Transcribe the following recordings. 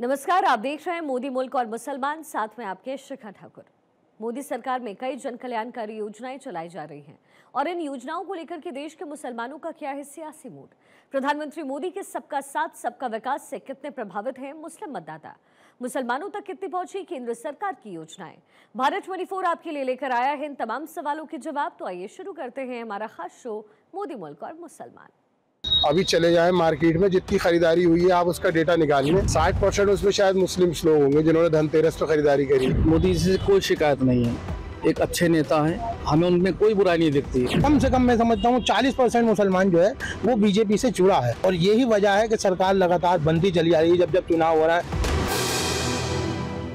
नमस्कार, आप देख रहे हैं मोदी मुल्क और मुसलमान, साथ में आपके शिखा ठाकुर। मोदी सरकार में कई जन कल्याणकारी योजनाएं चलाई जा रही हैं और इन योजनाओं को लेकर के देश के मुसलमानों का क्या है सियासी मूड। प्रधानमंत्री मोदी के सबका साथ सबका विकास से कितने प्रभावित हैं मुस्लिम मतदाता, मुसलमानों तक कितनी पहुंची केंद्र सरकार की योजनाएं। भारत 24 आपके लिए लेकर आया है इन तमाम सवालों के जवाब। तो आइए शुरू करते हैं हमारा खास शो मोदी मुल्क और मुसलमान। अभी चले जाएं मार्केट में, जितनी खरीदारी हुई है आप उसका डेटा निकालिए। 60% उसमें शायद मुस्लिम लोग होंगे जिन्होंने धनतेरस पर खरीदारी करी। मोदी जी से कोई शिकायत नहीं है, एक अच्छे नेता हैं, हमें उनमें कोई बुराई नहीं दिखती। कम से कम मैं समझता हूँ 40% मुसलमान जो है वो बीजेपी से जुड़ा है और यही वजह है कि सरकार लगातार बनती चली आ रही है जब चुनाव हो रहा है।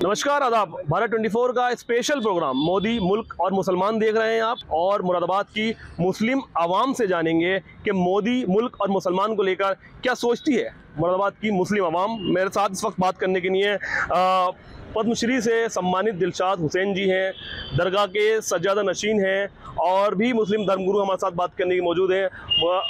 नमस्कार, आदाब। भारत 24 का स्पेशल प्रोग्राम मोदी मुल्क और मुसलमान देख रहे हैं आप, और मुरादाबाद की मुस्लिम आवाम से जानेंगे कि मोदी मुल्क और मुसलमान को लेकर क्या सोचती है मुरादाबाद की मुस्लिम आवाम। मेरे साथ इस वक्त बात करने के लिए पद्मश्री से सम्मानित दिलशाद हुसैन जी हैं, दरगाह के सज्जादा नशीन हैं, और भी मुस्लिम धर्मगुरु हमारे साथ बात करने की मौजूद हैं।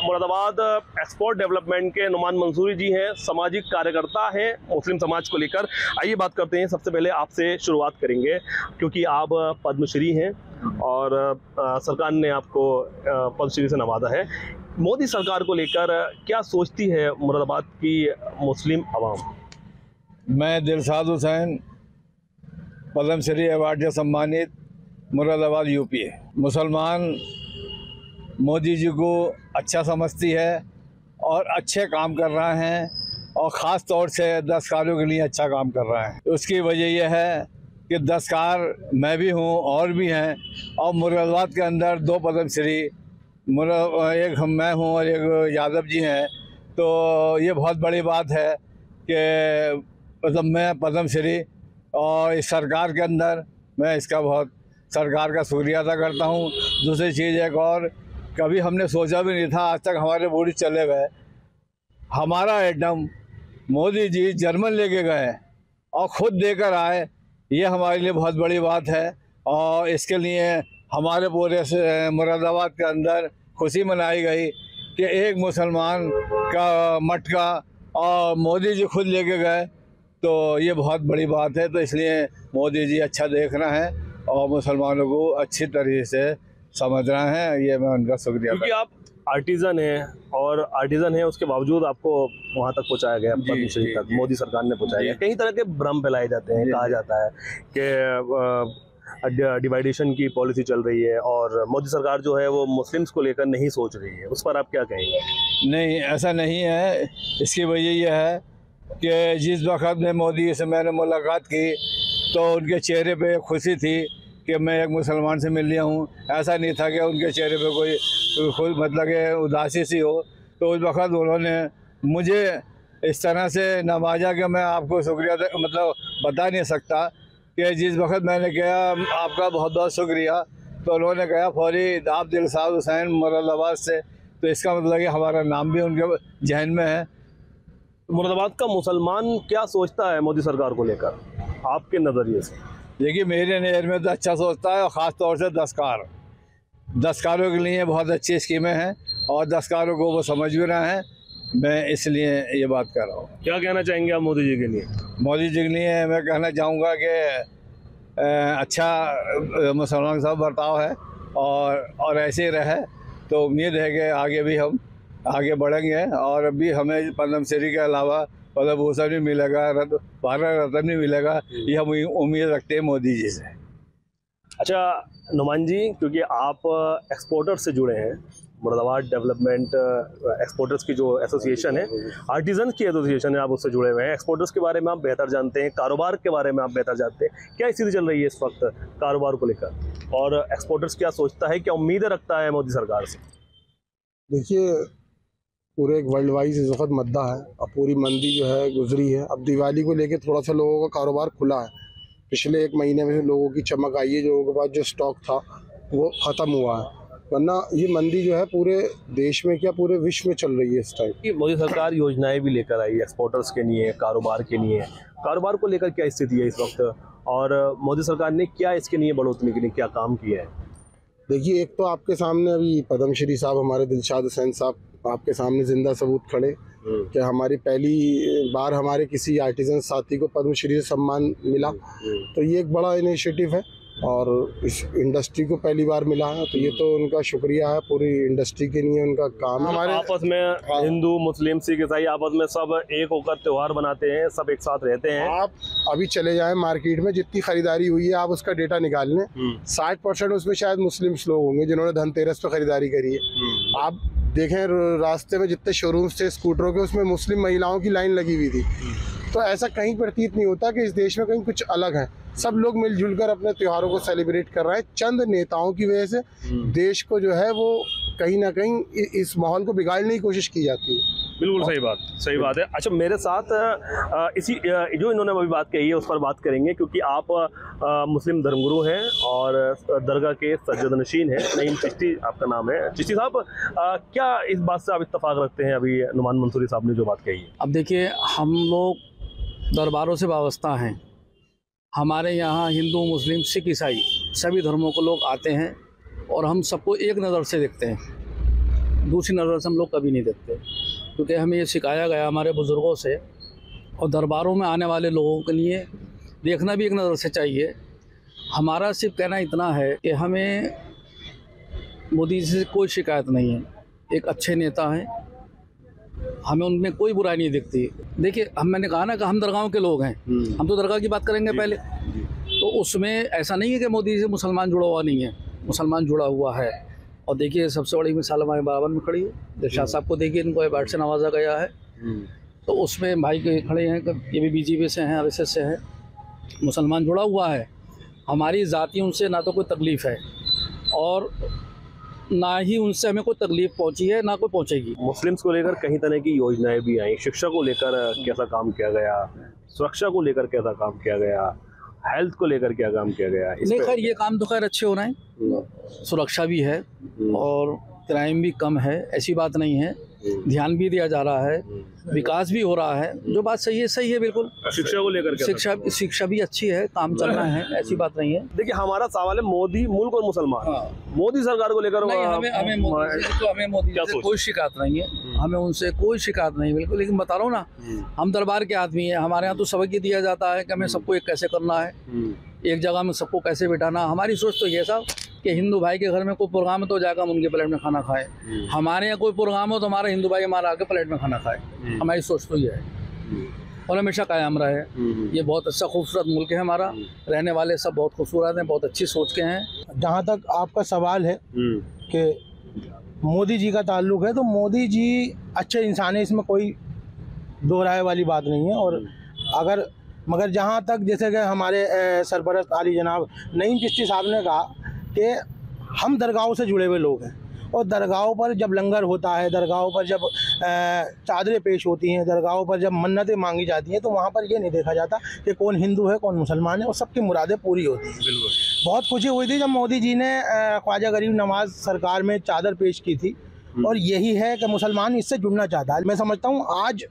मुरादाबाद एक्सपोर्ट डेवलपमेंट के नुमान मंसूरी जी हैं, सामाजिक कार्यकर्ता हैं मुस्लिम समाज को लेकर। आइए बात करते हैं। सबसे पहले आपसे शुरुआत करेंगे क्योंकि आप पद्मश्री हैं और सरकार ने आपको पद्मश्री से नवाजा है। मोदी सरकार को लेकर क्या सोचती है मुरादाबाद की मुस्लिम आवाम? मैं दिलशाद हुसैन, पद्मश्री अवार्ड से सम्मानित, मुरादाबाद यूपी है। मुसलमान मोदी जी को अच्छा समझती है और अच्छे काम कर रहे हैं, और ख़ास तौर से दस्तकारों के लिए अच्छा काम कर रहे हैं। उसकी वजह यह है कि दस्तकार मैं भी हूँ और भी हैं, और मुरादाबाद के अंदर 2 पद्मश्री, एक मैं हूँ और एक यादव जी हैं। तो ये बहुत बड़ी बात है कि मतलब मैं पद्मश्री, और इस सरकार के अंदर मैं इसका बहुत सरकार का शुक्रिया अदा करता हूँ। दूसरी चीज़ एक और, कभी हमने सोचा भी नहीं था, आज तक हमारे बूढ़ी चले गए, हमारा आइटम मोदी जी जर्मन लेके गए और ख़ुद देकर आए, ये हमारे लिए बहुत बड़ी बात है। और इसके लिए हमारे पूरे मुरादाबाद के अंदर खुशी मनाई गई कि एक मुसलमान का मटका और मोदी जी खुद लेके गए, तो ये बहुत बड़ी बात है। तो इसलिए मोदी जी अच्छा देख रहे हैं और मुसलमानों को अच्छी तरीके से समझ रहे हैं, ये मैं उनका शुक्रिया। क्योंकि आप आर्टिज़न हैं, और आर्टिज़न हैं उसके बावजूद आपको वहाँ तक पहुँचाया गया, पद्मश्री तक मोदी सरकार ने पहुँचाया गया। कई तरह के भ्रम फैलाए जाते हैं, कहा जाता है कि डिवाइडेशन की पॉलिसी चल रही है और मोदी सरकार जो है वो मुस्लिम्स को लेकर नहीं सोच रही है। उस पर आप क्या कहेंगे? नहीं, ऐसा नहीं है। इसकी वजह यह है कि जिस वक्त में मोदी से मैंने मुलाकात की तो उनके चेहरे पे खुशी थी कि मैं एक मुसलमान से मिल लिया हूँ। ऐसा नहीं था कि उनके चेहरे पे कोई खुद मतलब कि उदासी सी हो। तो उस वक्त उन्होंने मुझे इस तरह से नवाजा कि मैं आपको शुक्रिया मतलब बता नहीं सकता कि जिस वक्त मैंने कहा आपका बहुत बहुत शुक्रिया, तो उन्होंने कहा फौरी आप दिलशाद हुसैन मुरादाबाद से, तो इसका मतलब कि हमारा नाम भी उनके जहन में है। मुरादाबाद का मुसलमान क्या सोचता है मोदी सरकार को लेकर आपके नज़रिए से? देखिए, मेरे नज़र में तो अच्छा सोचता है, और ख़ास तौर से दस्तकारों के लिए बहुत अच्छी स्कीमें हैं और दस्तकारों को वो समझ भी रहे हैं। मैं इसलिए ये बात कर रहा हूँ। क्या कहना चाहेंगे आप मोदी जी के लिए? मोदी जी के लिए मैं कहना चाहूँगा कि अच्छा मुसलमान सब बर्ताव है और ऐसे ही रहे, तो उम्मीद है कि आगे भी हम आगे बढ़ेंगे, और अभी हमें पद्मश्री के अलावा पद्म भूषण भी मिलेगा, भारत रत्न भी मिलेगा, ये हम उम्मीद रखते हैं मोदी जी से। अच्छा नुमान जी, क्योंकि आप एक्सपोर्टर्स से जुड़े हैं, मुरादाबाद डेवलपमेंट एक्सपोर्टर्स की जो एसोसिएशन है, आर्टिजन की एसोसिएशन है, आप उससे जुड़े हुए हैं। एक्सपोर्टर्स के बारे में आप बेहतर जानते हैं, कारोबार के बारे में आप बेहतर जानते हैं। क्या स्थिति चल रही है इस वक्त कारोबार को लेकर, और एक्सपोर्टर्स क्या सोचता है, क्या उम्मीदें रखता है मोदी सरकार से? देखिए, पूरे एक वर्ल्ड वाइज इस वक्त मद्दा है और पूरी मंदी जो है गुजरी है। अब दिवाली को लेके थोड़ा सा लोगों का कारोबार खुला है। पिछले 1 महीने में लोगों की चमक आई है, लोगों के पास जो स्टॉक था वो ख़त्म हुआ है, वरना ये मंदी जो है पूरे देश में क्या पूरे विश्व में चल रही है इस टाइम। मोदी सरकार योजनाएं भी लेकर आई है एक्सपोर्टर्स के लिए, कारोबार के लिए। कारोबार को लेकर क्या स्थिति है इस वक्त, और मोदी सरकार ने क्या इसके लिए बढ़ोतरी के लिए क्या काम किया है? देखिए, एक तो आपके सामने अभी पद्मश्री साहब हमारे दिलशाद हुसैन साहब आपके सामने जिंदा सबूत खड़े कि हमारी पहली बार हमारे किसी आर्टिजन साथी को पद्मश्री से सम्मान मिला, तो ये एक बड़ा इनिशिएटिव है और इस इंडस्ट्री को पहली बार मिला है, तो ये तो उनका शुक्रिया है, पूरी इंडस्ट्री के लिए उनका काम है। हमारे आपस में हिंदू मुस्लिम सिख ईसाई आपस में सब एक होकर त्योहार बनाते हैं, सब एक साथ रहते हैं। आप अभी चले जाएं मार्केट में, जितनी खरीदारी हुई है आप उसका डेटा निकाल लें, 60% उसमें शायद मुस्लिम्स लोग होंगे जिन्होंने धनतेरस पे खरीदारी करी है। आप देखें रास्ते में जितने शोरूम्स थे स्कूटरों के, उसमें मुस्लिम महिलाओं की लाइन लगी हुई थी। तो ऐसा कहीं प्रतीत नहीं होता कि इस देश में कहीं कुछ अलग है। सब लोग मिलजुल कर अपने त्योहारों को सेलिब्रेट कर रहे हैं। चंद नेताओं की वजह से देश को जो है वो कहीं ना कहीं इस माहौल को बिगाड़ने की कोशिश की जाती है। बिल्कुल सही बात है। अच्छा, मेरे साथ इसी जो इन्होंने अभी बात कही है उस पर बात करेंगे, क्योंकि आप मुस्लिम धर्मगुरु हैं और दरगाह के सज्जदनशीन हैं। नईम चिश्ती आपका नाम है। चिश्ती साहब, क्या इस बात से आप इत्तेफाक रखते हैं अभी नुमान मंसूरी साहब ने जो बात कही है? अब देखिए, हम लोग दरबारों से वाबस्ता हैं। हमारे यहाँ हिंदू मुस्लिम सिख ईसाई सभी धर्मों को लोग आते हैं और हम सबको एक नज़र से देखते हैं, दूसरी नज़र से हम लोग कभी नहीं देखते, क्योंकि हमें ये सिखाया गया हमारे बुज़ुर्गों से। और दरबारों में आने वाले लोगों के लिए देखना भी एक नज़र से चाहिए। हमारा सिर्फ कहना इतना है कि हमें मोदी जी से कोई शिकायत नहीं है, एक अच्छे नेता हैं, हमें उनमें कोई बुराई नहीं दिखती। देखिए, मैंने कहा ना कि हम दरगाहों के लोग हैं, हम तो दरगाह की बात करेंगे पहले। तो उसमें ऐसा नहीं है कि मोदी जी से मुसलमान जुड़ा हुआ नहीं है, मुसलमान जुड़ा हुआ है। और देखिए, सबसे बड़ी मिसाल हमारे बराबर में खड़ी है, दिलशाद साहब को देखिए, इनको अवार्ड से नवाजा गया है। तो उसमें भाई के खड़े हैं कि ये भी बीजेपी से हैं, आरएसएस से है, मुसलमान जुड़ा हुआ है। हमारी ज़ाती उनसे ना तो कोई तकलीफ़ है और ना ही उनसे हमें कोई तकलीफ पहुंची है, ना कोई पहुंचेगी। मुस्लिम्स को लेकर कई तरह की योजनाएं भी आई। शिक्षा को लेकर कैसा काम किया गया, सुरक्षा को लेकर कैसा काम किया गया, हेल्थ को लेकर क्या काम किया गया? नहीं, खैर ये काम तो खैर अच्छे हो रहे हैं, सुरक्षा भी है और क्राइम भी कम है, ऐसी बात नहीं है। ध्यान भी दिया जा रहा है, विकास भी हो रहा है, जो बात सही है बिल्कुल। शिक्षा को लेकर शिक्षा भी अच्छी है, काम चल रहा है, ऐसी बात नहीं है। देखिए, हमारा सवाल है मोदी मुल्क और मुसलमान। मोदी सरकार को लेकर हमें मोदी से कोई शिकायत नहीं है, हमें उनसे कोई शिकायत नहीं, बिल्कुल। लेकिन बता रहा हूँ ना, हम दरबार के आदमी हैं, हमारे यहाँ तो सबक ये दिया जाता है कि हमें सबको एक कैसे करना है, एक जगह में सबको कैसे बिठाना। हमारी सोच तो ये साहब कि हिंदू भाई के घर में कोई प्रोग्राम है तो जाकर हम उनके प्लेट में खाना खाए, हमारे यहाँ कोई प्रोग्राम हो तो हमारा हिंदू भाई हमारा आके प्लेट में खाना खाए। हमारी सोच तो ये है और हमेशा कायम रहे। ये बहुत अच्छा खूबसूरत मुल्क है हमारा, रहने वाले सब बहुत खूबसूरत हैं, बहुत अच्छी सोच के हैं। जहाँ तक आपका सवाल है कि मोदी जी का ताल्लुक है, तो मोदी जी अच्छे इंसान है, इसमें कोई दो राय वाली बात नहीं है। और मगर जहाँ तक जैसे कि हमारे सरपरस्त आली जनाब नईम चिश्ती साहब ने कहा कि हम दरगाहों से जुड़े हुए लोग हैं और दरगाहों पर जब लंगर होता है, दरगाहों पर जब चादरें पेश होती हैं, दरगाहों पर जब मन्नतें मांगी जाती हैं, तो वहाँ पर ये नहीं देखा जाता कि कौन हिंदू है कौन मुसलमान है, और सबकी मुरादें पूरी होती हैं। बहुत खुशी हुई थी जब मोदी जी ने ख्वाजा गरीब नवाज सरकार में चादर पेश की थी, और यही है कि मुसलमान इससे जुड़ना चाहता है। मैं समझता हूँ आज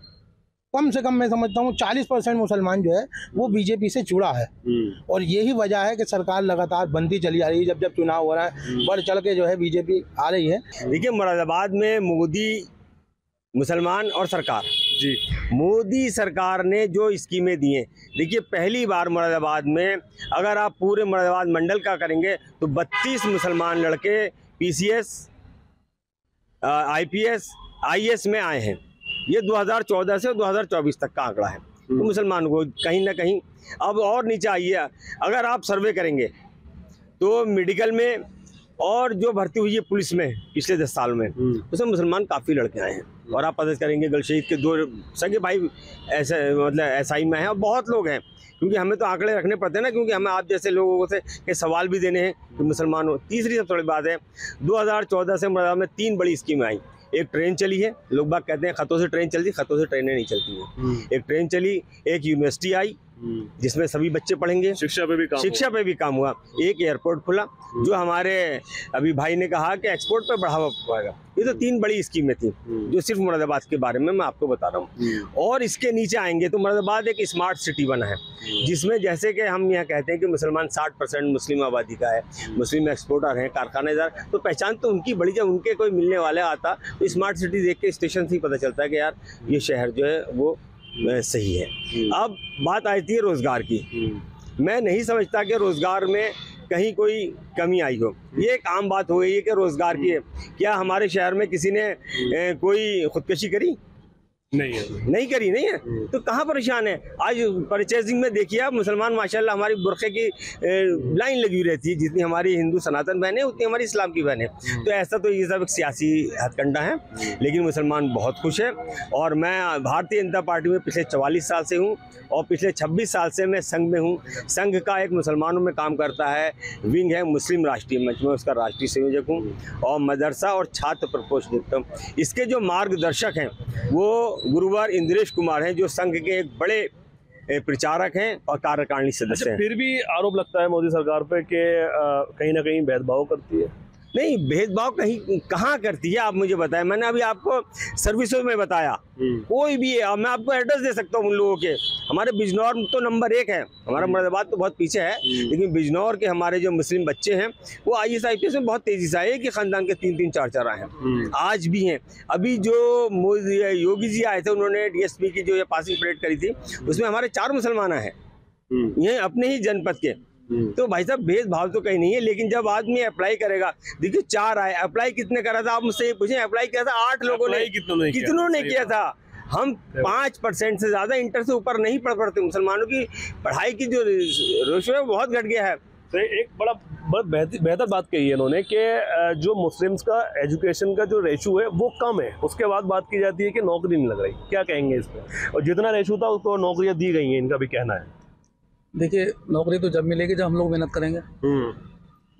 कम से कम मैं समझता हूँ 40% मुसलमान जो है वो बीजेपी से जुड़ा है, और यही वजह है कि सरकार लगातार बनती चली आ रही है। जब चुनाव हो रहा है बढ़ चढ़ के जो है बीजेपी आ रही है। देखिए, मुरादाबाद में मोदी मुसलमान और सरकार जी, मोदी सरकार ने जो स्कीमें दी हैं, देखिए पहली बार मुरादाबाद में अगर आप पूरे मुरादाबाद मंडल का करेंगे तो 32 मुसलमान लड़के PCS IPS IAS में आए हैं। ये 2014 से 2024 तक का आंकड़ा है। तो मुसलमान को कहीं ना कहीं अब और नीचे आइए, अगर आप सर्वे करेंगे तो मेडिकल में और जो भर्ती हुई है पुलिस में पिछले 10 साल में, उसमें मुसलमान काफ़ी लड़के आए हैं। और आप पता करेंगे गलशहीद के 2 सगे भाई ऐसे मतलब SI में हैं, और बहुत लोग हैं, क्योंकि हमें तो आंकड़े रखने पड़ते हैं ना, क्योंकि हमें आप जैसे लोगों से के सवाल भी देने हैं कि मुसलमान हो। तीसरी सबसे बड़ी बात है, 2014 से मुरादाबाद में 3 बड़ी स्कीम आई। एक ट्रेन चली है, लोग बाग कहते हैं खतों से ट्रेन चलती, खतों से ट्रेनें नहीं चलती हैं। एक ट्रेन चली, एक यूनिवर्सिटी आई जिसमें सभी बच्चे पढ़ेंगे। शिक्षा पे भी काम हुआ। एक एयरपोर्ट खुला जो हमारे अभी भाई ने कहा कि एक्सपोर्ट पे बढ़ावा पाएगा। ये तो 3 बड़ी स्कीमें थी जो सिर्फ मुरादाबाद के बारे में मैं आपको बता रहा हूँ। और इसके नीचे आएंगे तो मुरादाबाद एक स्मार्ट सिटी बना है, जिसमें जैसे कि हम यहाँ कहते हैं कि मुसलमान 60% मुस्लिम आबादी का है, मुस्लिम एक्सपोर्टर हैं, कारखानेदार, तो पहचान तो उनकी बड़ी। जब उनके कोई मिलने वाले आता तो स्मार्ट सिटी देख के स्टेशन से ही पता चलता है कि यार ये शहर जो है वो सही है। अब बात आती है रोजगार की। मैं नहीं समझता कि रोजगार में कहीं कोई कमी आई हो। ये एक आम बात हो गई है कि रोजगार की है। क्या हमारे शहर में किसी ने कोई खुदकशी करी? नहीं करी, नहीं है तो कहाँ परेशान है। आज परचेजिंग में देखिए आप, मुसलमान माशाल्लाह हमारी बुरखे की लाइन लगी हुई रहती है। जितनी हमारी हिंदू सनातन बहनें उतनी हमारी इस्लाम की बहनें। तो ऐसा तो ये सब एक सियासी हथकंडा है, लेकिन मुसलमान बहुत खुश है। और मैं भारतीय जनता पार्टी में पिछले 44 साल से हूँ और पिछले 26 साल से मैं संघ में हूँ। संघ का एक मुसलमानों में काम करता है विंग है मुस्लिम राष्ट्रीय मंच में, उसका राष्ट्रीय संयोजक हूँ और मदरसा और छात्र प्रकोष्ठ देखता हूँ। इसके जो मार्गदर्शक हैं वो गुरुवार इंद्रेश कुमार हैं, जो संघ के एक बड़े प्रचारक हैं और कार्यकारिणी सदस्य हैं। फिर भी आरोप लगता है मोदी सरकार पे कि कहीं ना कहीं भेदभाव करती है। नहीं, भेदभाव कहीं कहाँ करती है आप मुझे बताएं। मैंने अभी आपको सर्विसों में बताया, कोई भी है, मैं आपको एड्रेस दे सकता हूँ उन लोगों के। हमारे बिजनौर तो नंबर 1 है, हमारा मुरादाबाद तो बहुत पीछे है, लेकिन बिजनौर के हमारे जो मुस्लिम बच्चे हैं वो IAS IPS में बहुत तेजी से आए कि खानदान के 3-3 4-4 आए हैं, आज भी हैं। अभी जो योगी जी आए थे, उन्होंने DSP की जो ये पासिंग परेड करी थी, उसमें हमारे 4 मुसलमान हैं, ये अपने ही जनपद के। तो भाई साहब भेदभाव तो कहीं नहीं है, लेकिन जब आदमी अप्लाई करेगा, देखिए 4 आए, अप्लाई कितने करा था आप मुझसे ये पूछें। अप्लाई किया था 8 लोगों ने, कितनों ने किया था। हम 5% से ज्यादा इंटर से ऊपर नहीं पढ़ पड़ते। मुसलमानों की पढ़ाई की जो रेशो है बहुत घट गया है। तो एक बहुत बेहतर बात कही है इन्होंने कि जो मुस्लिम्स का एजुकेशन का जो रेशो है वो कम है, उसके बाद बात की जाती है कि नौकरी नहीं लग रही। क्या कहेंगे इस पर? और जितना रेशो था उसको नौकरियां दी गई हैं, इनका भी कहना है। देखिए, नौकरी तो जब मिलेगी जब हम लोग मेहनत करेंगे।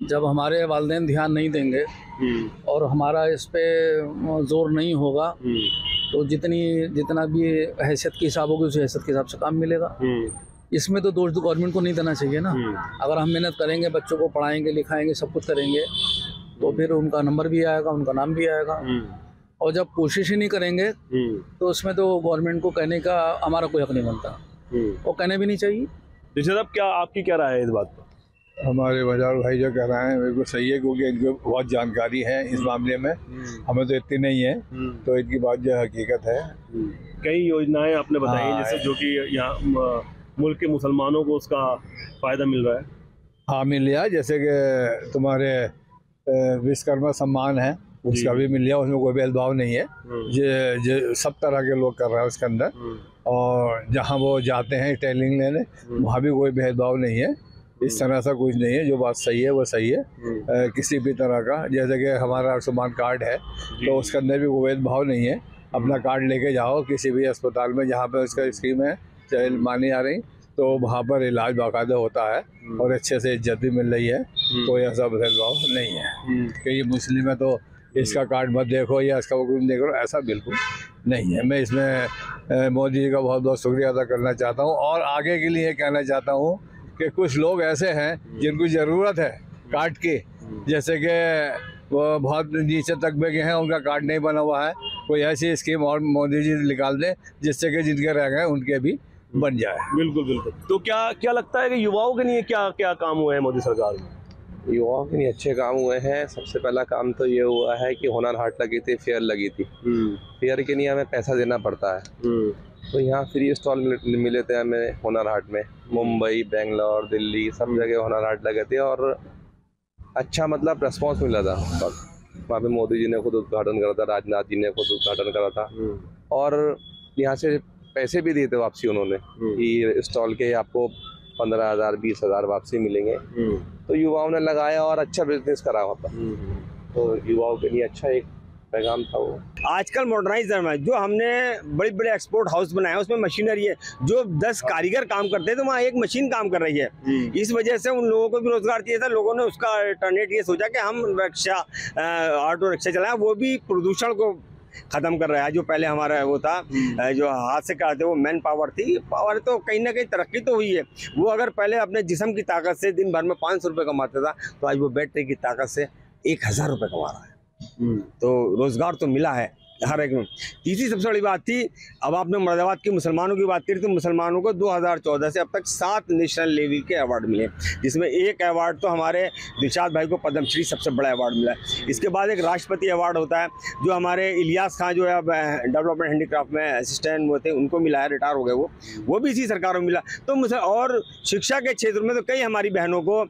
जब हमारे वालिदैन ध्यान नहीं देंगे और हमारा इस पे जोर नहीं होगा तो जितना भी हैसियत के हिसाब होगी उस हैसियत के हिसाब से काम मिलेगा। इसमें तो दोष गवर्नमेंट को नहीं देना चाहिए ना। अगर हम मेहनत करेंगे, बच्चों को पढ़ाएंगे लिखाएंगे, सब कुछ करेंगे, तो फिर उनका नंबर भी आएगा, उनका नाम भी आएगा। और जब कोशिश ही नहीं करेंगे तो उसमें तो गवर्नमेंट को कहने का हमारा कोई हक नहीं बनता, वो कहने भी नहीं चाहिए। साहब, क्या आपकी क्या राय है इस बात पर? हमारे बाजार भाई जो कह रहे हैं बिल्कुल सही है, क्योंकि इनको बहुत जानकारी है इस मामले में, हमें तो इतनी नहीं है, तो इनकी बात जो हकीकत है। कई योजनाएं आपने बताई जैसे जो कि यहाँ मुल्क के मुसलमानों को उसका फायदा मिल रहा है। हाँ, मिल लिया। जैसे कि तुम्हारे विश्वकर्मा सम्मान है, उसका भी मिल लिया, उसमें कोई भेदभाव नहीं है। जो सब तरह के लोग कर रहे हैं उसके अंदर, और जहाँ वो जाते हैं ट्रेनिंग लेने वहाँ भी कोई भेदभाव नहीं है। इस तरह से कुछ नहीं है, जो बात सही है वो सही है। किसी भी तरह का, जैसे कि हमारा आयुष्मान कार्ड है तो उसके अंदर भी कोई भेदभाव नहीं है। अपना कार्ड लेके जाओ किसी भी अस्पताल में जहाँ पे उसका स्कीम है चाहे मानी जा रही, तो वहाँ पर इलाज बाकायदा होता है और अच्छे से इज्जत भी मिल रही है। कोई ऐसा भेदभाव नहीं है कि ये मुस्लिम है तो इसका कार्ड मत देखो या इसका वो देखो, ऐसा बिल्कुल नहीं है। मैं इसमें मोदी जी का बहुत बहुत शुक्रिया अदा करना चाहता हूँ और आगे के लिए कहना चाहता हूँ कि कुछ लोग ऐसे हैं जिनको ज़रूरत है कार्ड की, जैसे कि वो बहुत नीचे तबके के हैं, उनका कार्ड नहीं बना हुआ है, कोई ऐसी स्कीम और मोदी जी निकाल दें जिससे कि जिनके रह गए उनके भी बन जाए। बिल्कुल बिल्कुल। तो क्या लगता है कि युवाओं के लिए क्या क्या काम हुए हैं मोदी सरकार में? युवाओं के लिए अच्छे काम हुए हैं। सबसे पहला काम तो ये हुआ है कि हुनर हाट लगी थी, फेयर लगी थी। फेयर के लिए हमें पैसा देना पड़ता है, तो यहाँ फ्री स्टॉल मिले थे हमें हुनर हाट में। मुंबई, बेंगलोर, दिल्ली सब जगह हुनर हाट लगे थे और अच्छा मतलब रिस्पॉन्स मिला था। वहाँ पे मोदी जी ने खुद उद्घाटन करा था, राजनाथ जी ने खुद उद्घाटन करा था और यहाँ से पैसे भी दिए थे वापसी उन्होंने कि स्टॉल के आपको 15,000 20,000 वापसी मिलेंगे। तो युवाओं ने लगाया और अच्छा बिजनेस करा वहाँ पर, तो युवाओं के लिए अच्छा एक पैगाम था वो। आजकल मॉडर्नाइज है, जो हमने बड़े बड़े एक्सपोर्ट हाउस बनाए उसमें मशीनरी है, जो 10 कारीगर काम करते हैं तो वहाँ एक मशीन काम कर रही है। इस वजह से उन लोगों को भी रोजगार चाहिए था। लोगों ने उसका अल्टरनेट ये सोचा कि हम रिक्शा, ऑटो रिक्शा चलाएं, वो भी प्रदूषण को ख़त्म कर रहा है। जो पहले हमारा वो था जो हाथ से करते वो मैन पावर थी, पावर तो कहीं ना कहीं तरक्की तो हुई है। वो अगर पहले अपने जिस्म की ताकत से दिन भर में 500 रुपये कमाता था, तो आज वो बैटरी की ताकत से 1000 रुपये कमा रहा है। तो रोज़गार तो मिला है हर एक में। तीसरी सबसे बड़ी बात थी, अब आपने मुरादाबाद के मुसलमानों की बात करी, तो मुसलमानों को 2014 से अब तक 7 नेशनल लेवल के अवार्ड मिले, जिसमें एक अवार्ड तो हमारे दिलशाद भाई को पद्मश्री सबसे बड़ा अवार्ड मिला है। इसके बाद एक राष्ट्रपति अवार्ड होता है जो हमारे इलियास खां जो है अब डेवलपमेंट हैंडीक्राफ्ट में असिस्टेंट वो थे, उनको मिला है, रिटायर हो गए वो भी इसी सरकार में मिला। तो मुझे और शिक्षा के क्षेत्र में तो कई हमारी बहनों को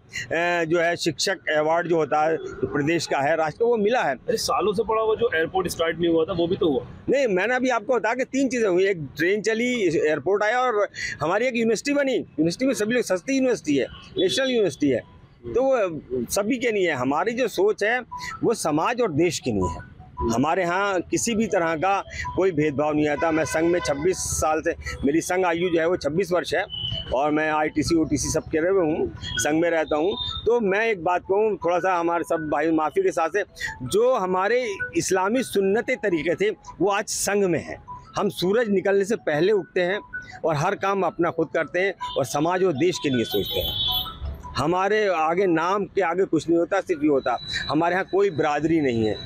जो है शिक्षक अवार्ड जो होता है प्रदेश का है, राष्ट्र को, वो मिला है। सालों से पड़ा हुआ जो एयरपोर्ट स्टार्ट नहीं हुआ था वो भी तो हुआ। नहीं, मैंने अभी आपको बताया कि 3 चीज़ें हुई, एक ट्रेन चली, एयरपोर्ट आया और हमारी एक यूनिवर्सिटी बनी। यूनिवर्सिटी में सभी लोग, सस्ती यूनिवर्सिटी है, नेशनल यूनिवर्सिटी है, तो वो सभी के नहीं है। हमारी जो सोच है वो समाज और देश की नहीं है। हमारे यहाँ किसी भी तरह का कोई भेदभाव नहीं आता। मैं संघ में 26 साल से, मेरी संघ आयु जो है वो 26 वर्ष है और मैं ITC OTC सब के रहे हूँ, संघ में रहता हूँ। तो मैं एक बात कहूँ, थोड़ा सा हमारे सब भाई माफ़ी के साथ से, जो हमारे इस्लामी सुन्नते तरीके थे वो आज संघ में है। हम सूरज निकलने से पहले उठते हैं और हर काम अपना खुद करते हैं और समाज और देश के लिए सोचते हैं। हमारे आगे नाम के आगे कुछ नहीं होता, सिर्फ ये होता। हमारे यहाँ कोई बिरादरी नहीं है।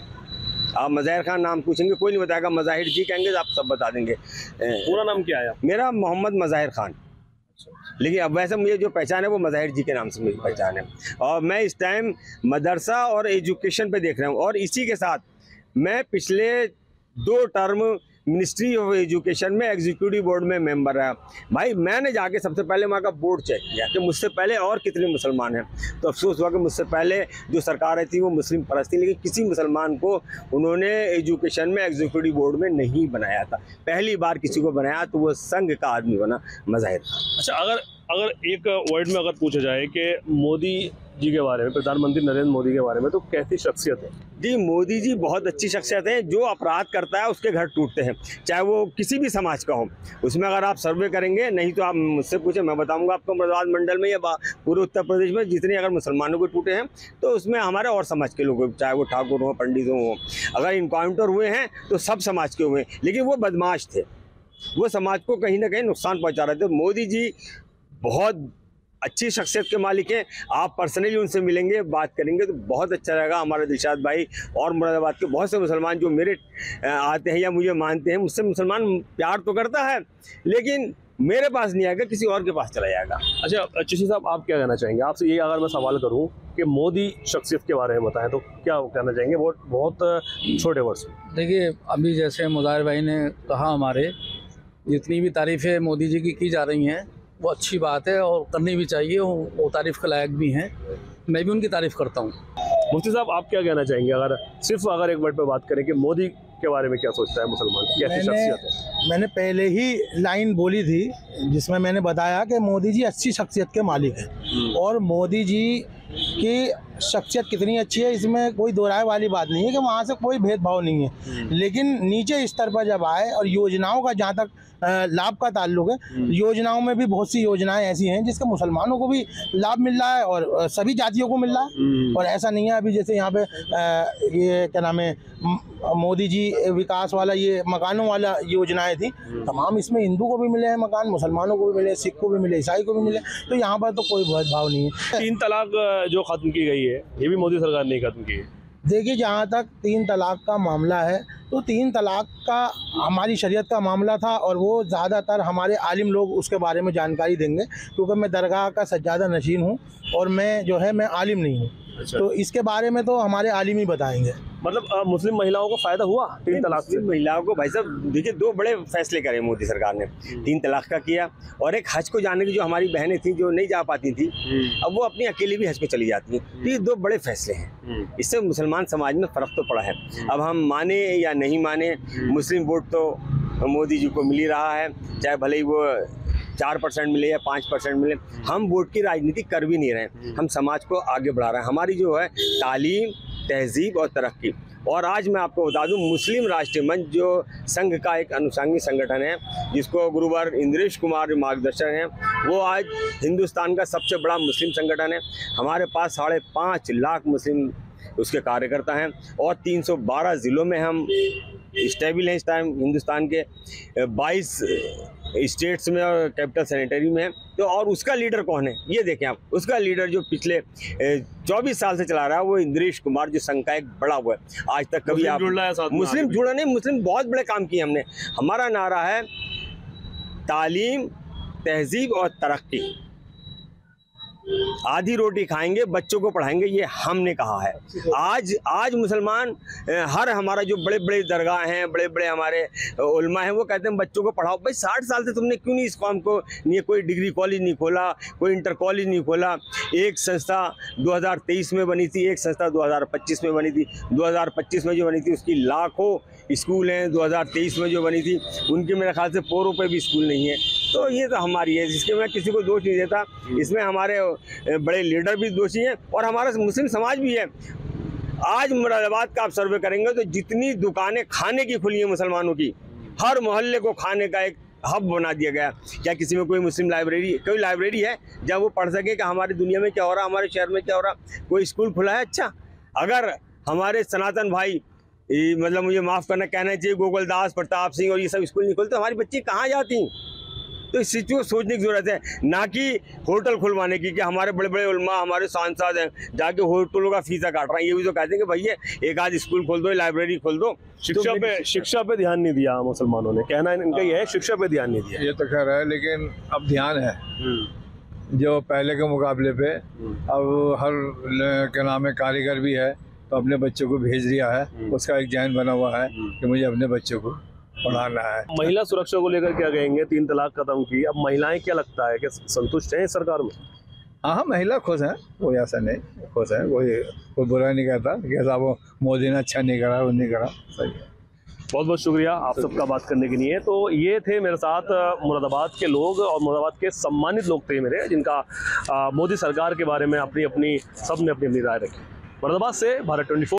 आप मज़ाहिर खान नाम पूछेंगे कोई नहीं बताएगा, मज़ाहिर जी कहेंगे तो आप सब बता देंगे। पूरा नाम क्या है? मेरा मोहम्मद मज़ाहिर खान, लेकिन अब वैसे मुझे जो पहचान है वो मज़ाहिर जी के नाम से मेरी पहचान है। और मैं इस टाइम मदरसा और एजुकेशन पे देख रहा हूँ, और इसी के साथ मैं पिछले 2 टर्म मिनिस्ट्री ऑफ एजुकेशन में एग्जीक्यूटिव बोर्ड में मेंबर रहा। भाई मैंने जाके सबसे पहले वहाँ का बोर्ड चेक किया कि मुझसे पहले और कितने मुसलमान हैं, तो अफसोस हुआ कि मुझसे पहले जो सरकारें थी वो मुस्लिम परस्त थी, लेकिन किसी मुसलमान को उन्होंने एजुकेशन में एग्जीक्यूटिव बोर्ड में नहीं बनाया था। पहली बार किसी को बनाया तो वो संघ का आदमी बना, मज़ाहिर। अच्छा, अगर एक वर्ड में अगर पूछा जाए कि मोदी जी के बारे में, प्रधानमंत्री नरेंद्र मोदी के बारे में, तो कैसी शख्सियत है? जी, मोदी जी बहुत अच्छी शख्सियत है। जो अपराध करता है उसके घर टूटते हैं, चाहे वो किसी भी समाज का हो। उसमें अगर आप सर्वे करेंगे, नहीं तो आप मुझसे पूछे, मैं बताऊंगा आपको मुरादाबाद मंडल में या पूरे उत्तर प्रदेश में जितने अगर मुसलमानों को टूटे हैं, तो उसमें हमारे और समाज के लोग, चाहे वो ठाकुर हो, पंडित हो। अगर इनकाउंटर हुए हैं तो सब समाज के हुए हैं, लेकिन वो बदमाश थे, वो समाज को कहीं ना कहीं नुकसान पहुँचा रहे थे। मोदी जी बहुत अच्छी शख्सियत के मालिक हैं। आप पर्सनली उनसे मिलेंगे, बात करेंगे तो बहुत अच्छा रहेगा। हमारे दिलशाद भाई और मुरादाबाद के बहुत से मुसलमान जो मेरे आते हैं या मुझे मानते हैं, मुझसे मुसलमान प्यार तो करता है, लेकिन मेरे पास नहीं आएगा, किसी और के पास चला जाएगा। अच्छा चिश्ती साहब, आप क्या कहना चाहेंगे? आपसे ये अगर मैं सवाल करूँ कि मोदी शख्सियत के बारे में बताएं तो क्या कहना चाहेंगे? बहुत छोटे वर्ड्स। देखिए, अभी जैसे मुज़ाहिर भाई ने कहा, हमारे जितनी भी तारीफ़ें मोदी जी की जा रही हैं वो अच्छी बात है और करनी भी चाहिए, वो तारीफ़ के लायक भी हैं। मैं भी उनकी तारीफ़ करता हूँ। मुफ्ती साहब, आप क्या कहना चाहेंगे? अगर एक वर्ड पे बात करें कि मोदी के बारे में क्या सोचता है मुसलमान, कैसी शख्सियत है? मैंने पहले ही लाइन बोली थी जिसमें मैंने बताया कि मोदी जी अच्छी शख्सियत के मालिक हैं, और मोदी जी की शख्सियत कितनी अच्छी है इसमें कोई दो राय वाली बात नहीं है कि वहाँ से कोई भेदभाव नहीं है। लेकिन नीचे स्तर पर जब आए और योजनाओं का जहाँ तक लाभ का ताल्लुक है, योजनाओं में भी बहुत सी योजनाएं ऐसी हैं जिसके मुसलमानों को भी लाभ मिल रहा है और सभी जातियों को मिल रहा है। और ऐसा नहीं है अभी जैसे यहाँ पे ये क्या नाम है, मोदी जी विकास वाला ये मकानों वाला योजनाएं थी, तमाम इसमें हिंदू को भी मिले हैं मकान, मुसलमानों को भी मिले, सिख को भी मिले, ईसाई को भी मिले। तो यहाँ पर तो कोई भेदभाव नहीं है। 3 तलाक जो ख़त्म की गई है, ये भी मोदी सरकार ने खत्म की है। देखिए, जहाँ तक 3 तलाक का मामला है, तो 3 तलाक का हमारी शरीयत का मामला था और वो ज़्यादातर हमारे आलिम लोग उसके बारे में जानकारी देंगे, क्योंकि मैं दरगाह का सज्जादा नशीन हूँ और मैं आलिम नहीं हूँ। अच्छा। तो इसके बारे में तो हमारे आलिम ही बताएंगे। मतलब मुस्लिम महिलाओं को फ़ायदा हुआ 3 तलाक से? महिलाओं को भाई साहब देखिए, 2 बड़े फैसले करे मोदी सरकार ने। 3 तलाक का किया और एक हज को जाने की, जो हमारी बहनें थी जो नहीं जा पाती थी, अब वो अपनी अकेली भी हज को चली जाती हैं। ये 2 बड़े फैसले हैं। इससे मुसलमान समाज में फ़र्क तो पड़ा है। अब हम माने या नहीं माने, मुस्लिम वोट तो मोदी जी को मिल ही रहा है, चाहे भले ही वो 4% मिले या 5% मिले। हम वोट की राजनीति कर भी नहीं रहे, हम समाज को आगे बढ़ा रहे हैं। हमारी जो है तालीम, तहजीब और तरक्की। और आज मैं आपको बता दूं, मुस्लिम राष्ट्रीय मंच जो संघ का एक अनुषंगी संगठन है, जिसको गुरुवर इंद्रेश कुमार मार्गदर्शक हैं, वो आज हिंदुस्तान का सबसे बड़ा मुस्लिम संगठन है। हमारे पास 5.5 लाख मुस्लिम उसके कार्यकर्ता हैं और 312 ज़िलों में हम स्टेबल हैं इस टाइम हिंदुस्तान के 22 स्टेट्स में और कैपिटल सैनिटरी में है। तो और उसका लीडर कौन है ये देखें आप, उसका लीडर जो पिछले 24 साल से चला रहा है वो इंद्रेश कुमार, जो संघ का एक बड़ा हुआ है। आज तक कभी आप मुस्लिम जुड़ा नहीं, मुस्लिम बहुत बड़े काम किए हमने। हमारा नारा है तालीम, तहजीब और तरक्की। आधी रोटी खाएंगे, बच्चों को पढ़ाएंगे, ये हमने कहा है। आज मुसलमान हर हमारा जो बड़े बड़े दरगाह हैं, बड़े बड़े हमारे उलमा हैं, वो कहते हैं बच्चों को पढ़ाओ। भाई 60 साल से तुमने क्यों नहीं इस काम को, नहीं कोई डिग्री कॉलेज नहीं खोला, कोई इंटर कॉलेज नहीं खोला। एक संस्था 2023 में बनी थी, एक संस्था 2025 में बनी थी। 2025 में जो बनी थी उसकी लाखों स्कूल हैं, 2023 में जो बनी थी उनके मेरे ख्याल से पोरों पे भी स्कूल नहीं है। तो ये तो हमारी है, जिसके मैं किसी को दोष नहीं देता। इसमें हमारे बड़े लीडर भी दोषी हैं और हमारा मुस्लिम समाज भी है। आज मुरादाबाद का आप सर्वे करेंगे तो जितनी दुकानें खाने की खुली हैं मुसलमानों की, हर मोहल्ले को खाने का एक हब बना दिया गया। क्या किसी में कोई मुस्लिम कोई लाइब्रेरी है जहाँ वो पढ़ सके कि हमारी दुनिया में क्या हो रहा है, हमारे शहर में क्या हो रहा है? कोई स्कूल खुला है? अच्छा, अगर हमारे सनातन भाई मतलब मुझे माफ़ करना कहना चाहिए गोकुलदास, प्रताप सिंह और ये सब स्कूल नहीं खोलते, हमारी बच्ची कहाँ जाती? तो इस चीज़ को सोचने की ज़रूरत है, ना कि होटल खुलवाने की। कि हमारे बड़े बड़े उलमा, हमारे सांसद हैं, जाके होटलों का फीसा काट रहे हैं। ये भी तो कहते हैं कि भैया एक आध स्कूल खोल दो, लाइब्रेरी खोल दो। शिक्षा पे ध्यान नहीं दिया मुसलमानों ने, कहना इनका ये है, शिक्षा पे ध्यान नहीं दिया। ये तो खैर है, लेकिन अब ध्यान है जो पहले के मुकाबले पे। अब हर क्या नाम है कारीगर भी है तो अपने बच्चों को भेज दिया है, उसका एक जहन बना हुआ है कि मुझे अपने बच्चों को पढ़ाना है। महिला सुरक्षा को लेकर क्या कहेंगे? 3 तलाक खत्म की, अब महिलाएं क्या लगता है कि संतुष्ट हैं सरकार में? हाँ, महिला खुश हैं, कोई ऐसा नहीं, खुश है, कोई बुरा नहीं कहता कि ऐसा वो मोदी ने अच्छा नहीं करा, वो नहीं करा, सही है। बहुत बहुत शुक्रिया आप सबका बात करने के लिए। तो ये थे मेरे साथ मुरादाबाद के लोग और मुरादाबाद के सम्मानित लोग थे मेरे, जिनका मोदी सरकार के बारे में सबने अपनी राय रखी। मुरादाबाद से भारत 24।